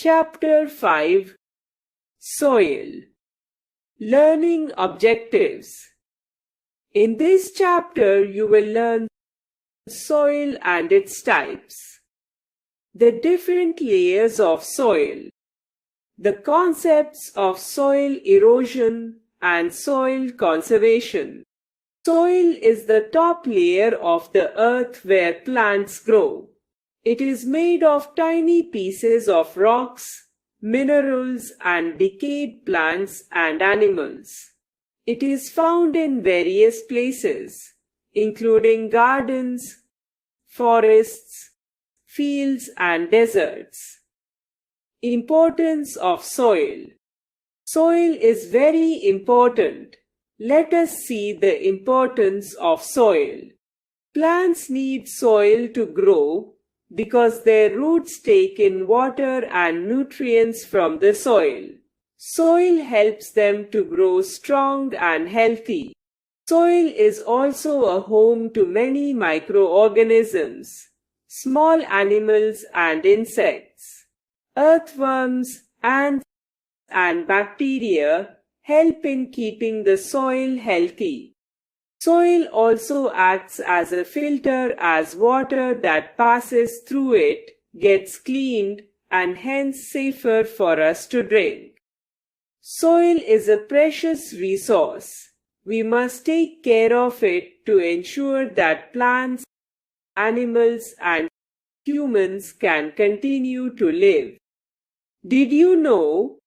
Chapter 5 Soil Learning Objectives. In this chapter, you will learn soil and its types, the different layers of soil, the concepts of soil erosion and soil conservation. Soil is the top layer of the earth where plants grow. It is made of tiny pieces of rocks, minerals, and decayed plants and animals. It is found in various places, including gardens, forests, fields, and deserts. Importance of soil. Soil is very important. Let us see the importance of soil. Plants need soil to grow because their roots take in water and nutrients from the soil. Soil helps them to grow strong and healthy. Soil is also a home to many microorganisms, small animals and insects. Earthworms, ants, and bacteria help in keeping the soil healthy. Soil also acts as a filter as water that passes through it gets cleaned and hence safer for us to drink. Soil is a precious resource. We must take care of it to ensure that plants, animals, and humans can continue to live. Did you know?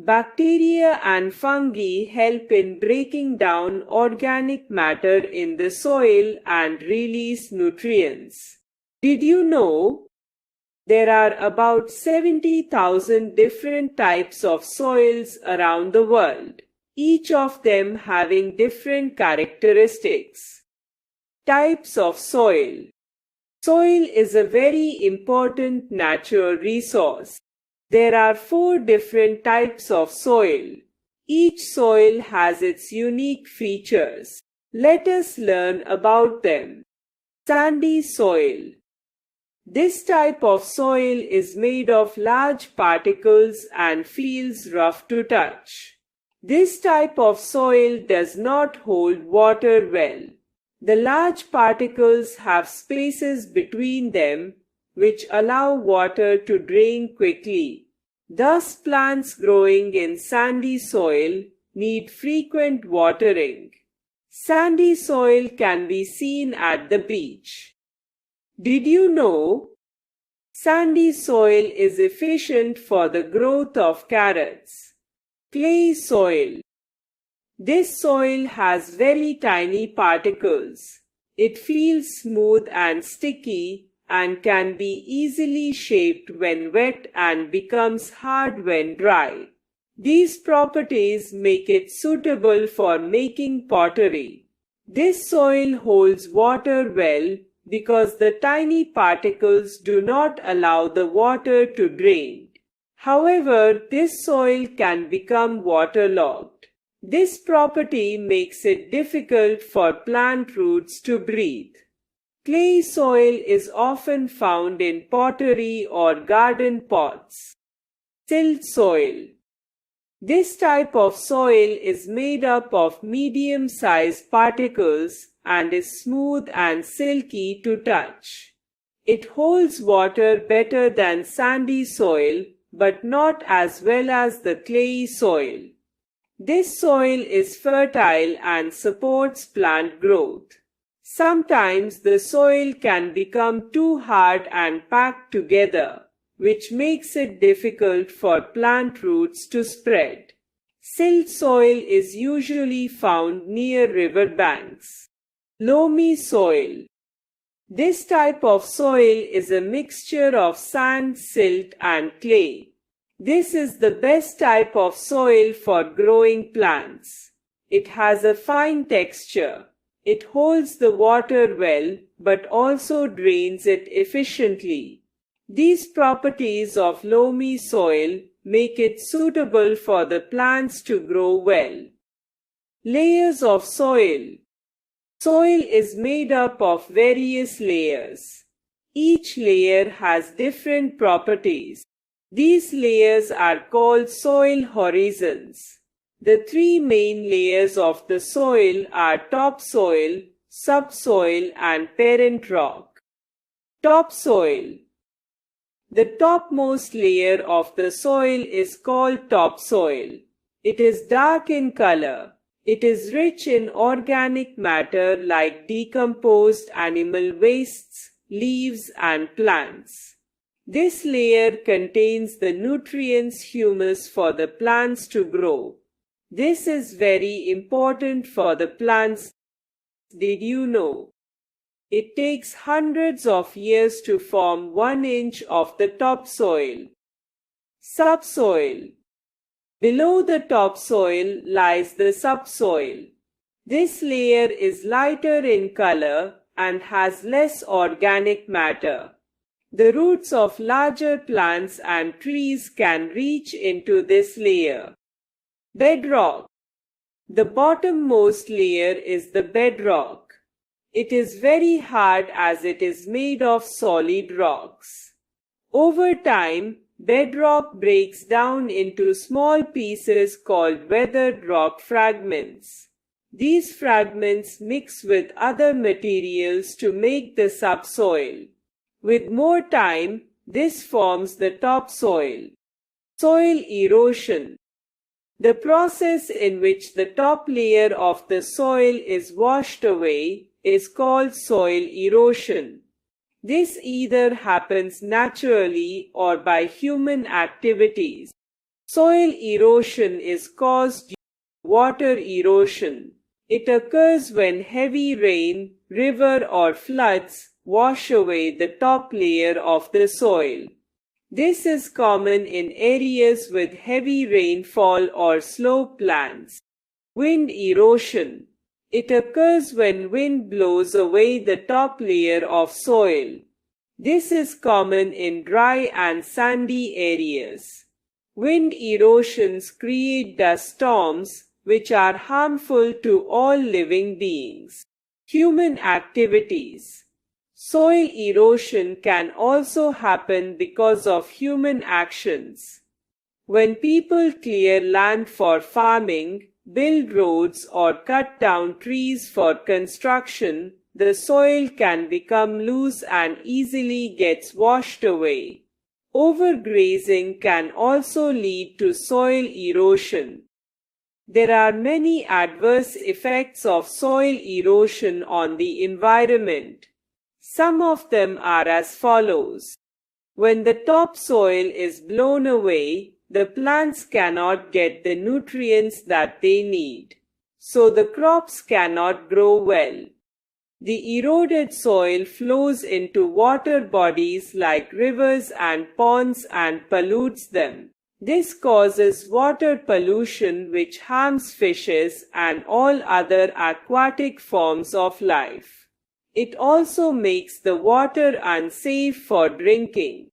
Bacteria and fungi help in breaking down organic matter in the soil and release nutrients. Did you know? There are about 70,000 different types of soils around the world, each of them having different characteristics. Types of soil. Soil is a very important natural resource. There are 4 different types of soil. Each soil has its unique features. Let us learn about them. Sandy soil. This type of soil is made of large particles and feels rough to touch. This type of soil does not hold water well. The large particles have spaces between them which allow water to drain quickly. Thus, plants growing in sandy soil need frequent watering. Sandy soil can be seen at the beach. Did you know? Sandy soil is efficient for the growth of carrots. Clay soil. This soil has very tiny particles. It feels smooth and sticky and can be easily shaped when wet and becomes hard when dry. These properties make it suitable for making pottery. This soil holds water well because the tiny particles do not allow the water to drain. However, this soil can become waterlogged. This property makes it difficult for plant roots to breathe. Clay soil is often found in pottery or garden pots. Silt soil. This type of soil is made up of medium-sized particles and is smooth and silky to touch. It holds water better than sandy soil, but not as well as the clayey soil. This soil is fertile and supports plant growth. Sometimes the soil can become too hard and packed together, which makes it difficult for plant roots to spread. Silt soil is usually found near river banks. Loamy soil. This type of soil is a mixture of sand, silt, and clay. This is the best type of soil for growing plants. It has a fine texture. It holds the water well, but also drains it efficiently. These properties of loamy soil make it suitable for the plants to grow well. Layers of soil. Soil is made up of various layers. Each layer has different properties. These layers are called soil horizons. The three main layers of the soil are topsoil, subsoil, and parent rock. Topsoil. The topmost layer of the soil is called topsoil. It is dark in color. It is rich in organic matter like decomposed animal wastes, leaves, and plants. This layer contains the nutrients humus for the plants to grow. This is very important for the plants. Did you know? It takes hundreds of years to form 1 inch of the topsoil. Subsoil. Below the topsoil lies the subsoil. This layer is lighter in color and has less organic matter. The roots of larger plants and trees can reach into this layer. Bedrock. The bottommost layer is the bedrock. It is very hard as it is made of solid rocks. Over time, bedrock breaks down into small pieces called weathered rock fragments. These fragments mix with other materials to make the subsoil. With more time, this forms the topsoil. Soil erosion. The process in which the top layer of the soil is washed away is called soil erosion. This either happens naturally or by human activities. Soil erosion is caused due to water erosion. It occurs when heavy rain, river, or floods wash away the top layer of the soil. This is common in areas with heavy rainfall or slopelands. Wind erosion. It occurs when wind blows away the top layer of soil. This is common in dry and sandy areas. Wind erosions create dust storms, which are harmful to all living beings. Human activities. Soil erosion can also happen because of human actions. When people clear land for farming, build roads, or cut down trees for construction, the soil can become loose and easily gets washed away. Overgrazing can also lead to soil erosion. There are many adverse effects of soil erosion on the environment. Some of them are as follows. When the topsoil is blown away, the plants cannot get the nutrients that they need, so the crops cannot grow well. The eroded soil flows into water bodies like rivers and ponds and pollutes them. This causes water pollution which harms fishes and all other aquatic forms of life. It also makes the water unsafe for drinking.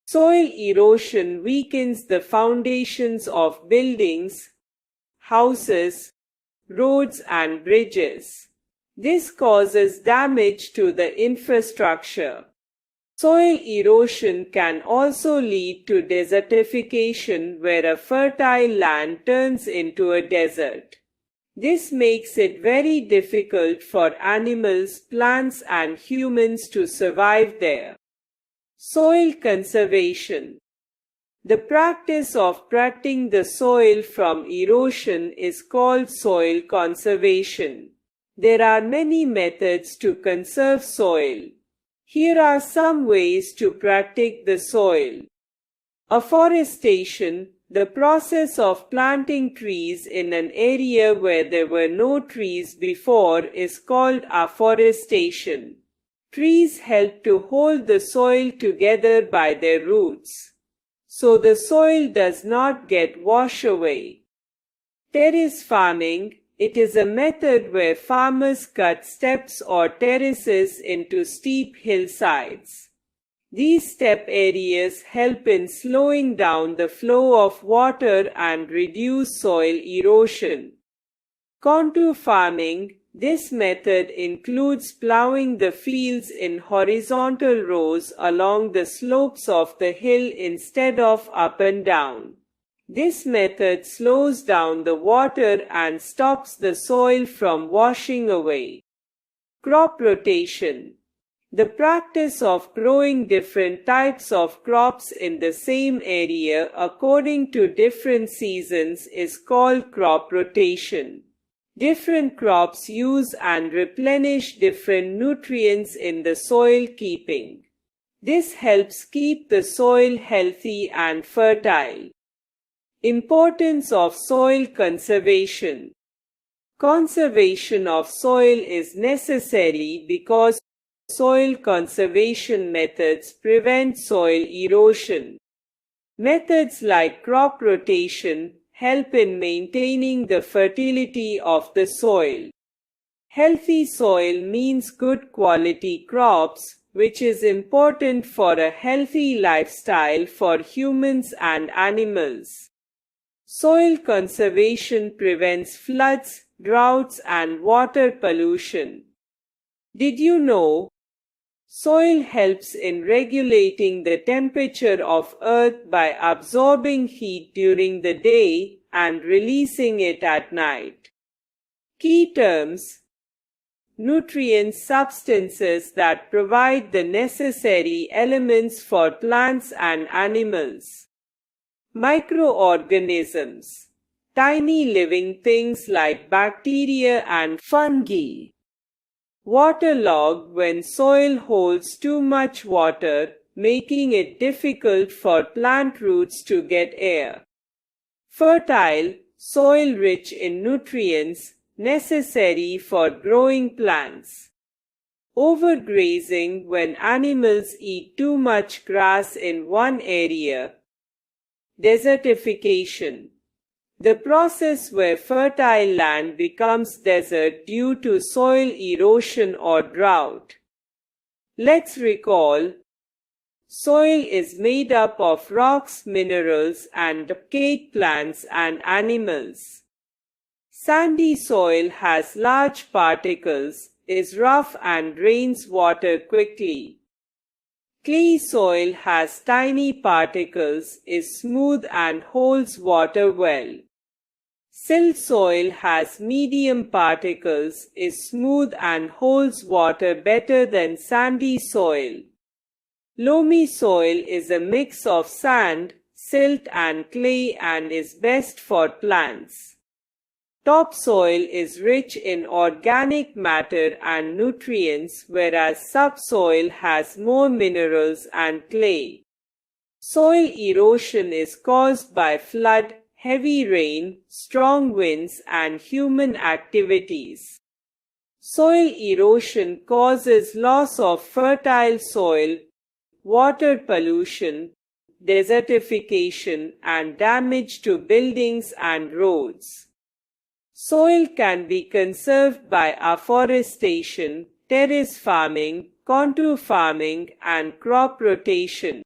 Soil erosion weakens the foundations of buildings, houses, roads, and bridges. This causes damage to the infrastructure. Soil erosion can also lead to desertification, where a fertile land turns into a desert. This makes it very difficult for animals, plants, and humans to survive there. Soil conservation. The practice of protecting the soil from erosion is called soil conservation. There are many methods to conserve soil. Here are some ways to protect the soil. Afforestation, the process of planting trees in an area where there were no trees before, is called afforestation. Trees help to hold the soil together by their roots, so the soil does not get washed away. Terrace farming. It is a method where farmers cut steps or terraces into steep hillsides. These step areas help in slowing down the flow of water and reduce soil erosion. Contour farming. This method includes plowing the fields in horizontal rows along the slopes of the hill instead of up and down. This method slows down the water and stops the soil from washing away. Crop rotation. The practice of growing different types of crops in the same area according to different seasons is called crop rotation. Different crops use and replenish different nutrients in the soil keeping. This helps keep the soil healthy and fertile. Importance of soil conservation. Conservation of soil is necessary because soil conservation methods prevent soil erosion. Methods like crop rotation help in maintaining the fertility of the soil. Healthy soil means good quality crops, which is important for a healthy lifestyle for humans and animals. Soil conservation prevents floods, droughts, and water pollution. Did you know? Soil helps in regulating the temperature of earth by absorbing heat during the day and releasing it at night. Key terms: nutrients, substances that provide the necessary elements for plants and animals. Microorganisms, tiny living things like bacteria and fungi. Waterlogged, when soil holds too much water, making it difficult for plant roots to get air. Fertile, soil rich in nutrients necessary for growing plants. Overgrazing, when animals eat too much grass in one area. Desertification, the process where fertile land becomes desert due to soil erosion or drought. Let's recall, soil is made up of rocks, minerals, and decayed plants and animals. Sandy soil has large particles, is rough and drains water quickly. Clay soil has tiny particles, is smooth and holds water well. Silt soil has medium particles, is smooth and holds water better than sandy soil. Loamy soil is a mix of sand, silt and clay and is best for plants. Topsoil is rich in organic matter and nutrients, whereas subsoil has more minerals and clay. Soil erosion is caused by flood, heavy rain, strong winds, and human activities. Soil erosion causes loss of fertile soil, water pollution, desertification, and damage to buildings and roads. Soil can be conserved by afforestation, terrace farming, contour farming, and crop rotation.